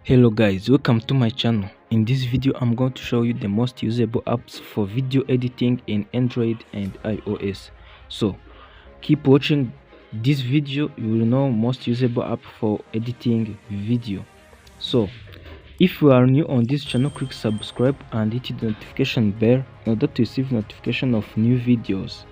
Hello guys, welcome to my channel. In this video I'm going to show you the most usable apps for video editing in Android and iOS. So keep watching this video, you will know most usable app for editing video. So if you are new on this channel, click subscribe and hit the notification bell in order to receive notification of new videos.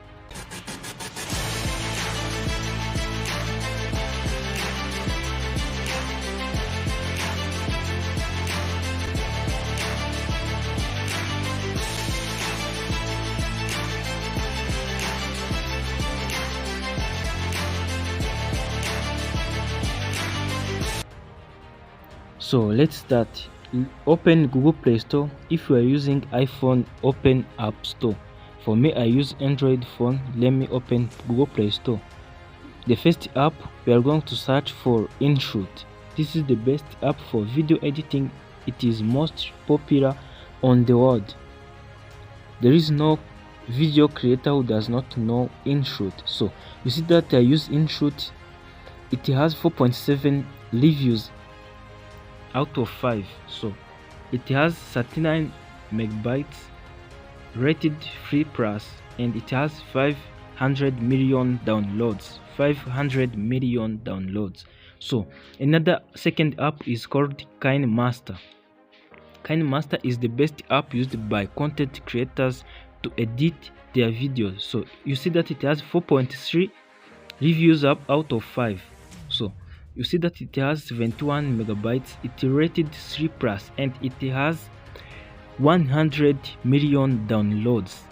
So let's start. Open Google Play Store. If you are using iPhone, open App Store. For me, I use Android phone. Let me open Google Play Store. The first app, we are going to search for InShoot. This is the best app for video editing. It is most popular on the world. There is no video creator who does not know InShoot. So you see that I use InShoot. It has 4.7 reviews out of 5. So it has 39 megabytes, rated free plus, and it has 500 million downloads. 500 million downloads. So another second app is called KineMaster. KineMaster is the best app used by content creators to edit their videos. So you see that it has 4.3 reviews out of 5. So you see that it has 71 megabytes, it rated 3 plus, and it has 100 million downloads.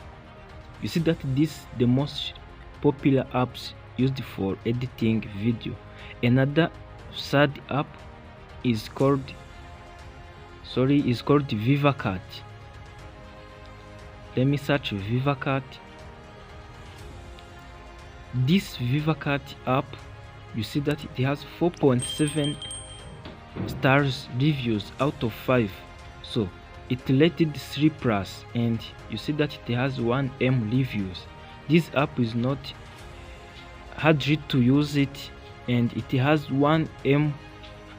You see that this is the most popular apps used for editing video. Another third app is called Viva Cut. Let me search Viva Cut. This Viva Cut app, you see that it has 4.7 stars reviews out of 5. So it rated 3 plus, and you see that it has 1M reviews. This app is not hard to use it, and it has 100M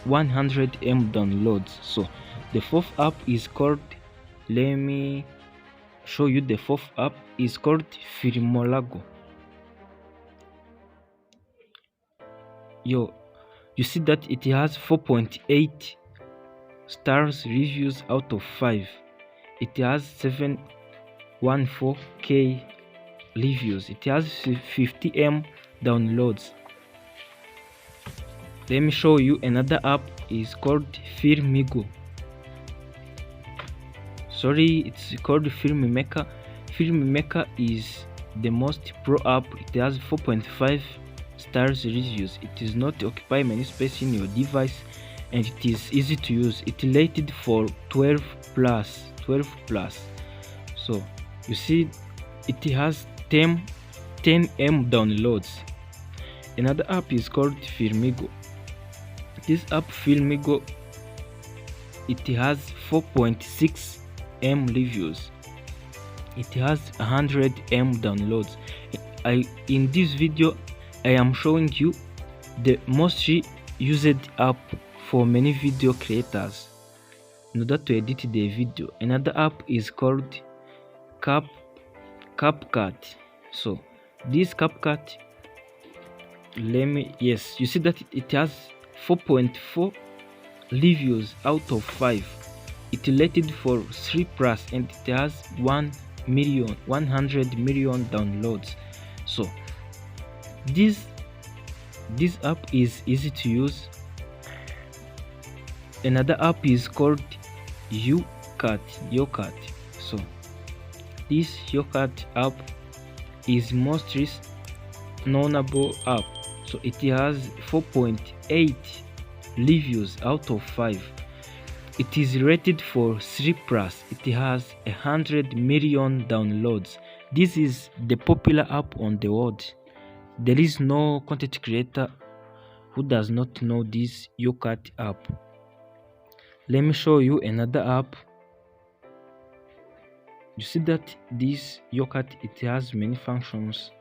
downloads. So the fourth app is called, let me show you, the fourth app is called FilmoraGo. You see that it has 4.8 stars reviews out of 5. It has 714k reviews. It has 50M downloads. Let me show you another app is called FilmiGo. It's called FilmMaker. FilmMaker is the most pro app. It has 4.5 stars reviews. It does not occupy many space in your device, and it is easy to use. It rated for 12 plus. So you see it has 10M downloads. Another app is called FilmiGo. This app FilmiGo, it has 4.6M reviews. It has 100M downloads. In this video I am showing you the most used app for many video creators in order to edit the video. Another app is called CapCut. So this CapCut, you see that it has 4.4 reviews out of 5. It rated for 3 plus, and it has 100 million downloads. So this app is easy to use. Another app is called YouCut. So this YouCut app is most knownable app. So it has 4.8 reviews out of 5. It is rated for 3 plus. It has 100 million downloads. This is the popular app on the world. There is no content creator who does not know this YouCut app. Let me show you another app. You see that this YouCut, it has many functions.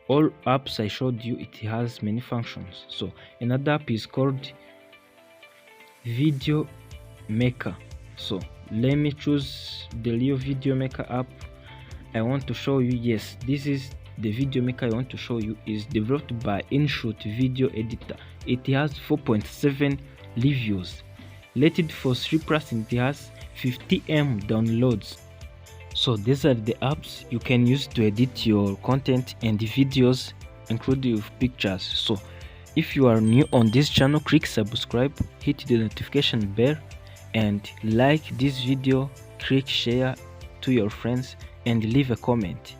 All apps I showed you, it has many functions. So another app is called Maker. So let me choose the Leo Video Maker app I want to show you. Yes, this is the video maker I want to show you. Is developed by InShot Video Editor. It has 4.7 reviews, rated for 3+, and it has 50M downloads. So these are the apps you can use to edit your content and the videos, including pictures. So if you are new on this channel, click subscribe, hit the notification bell, and like this video, click share to your friends, and leave a comment.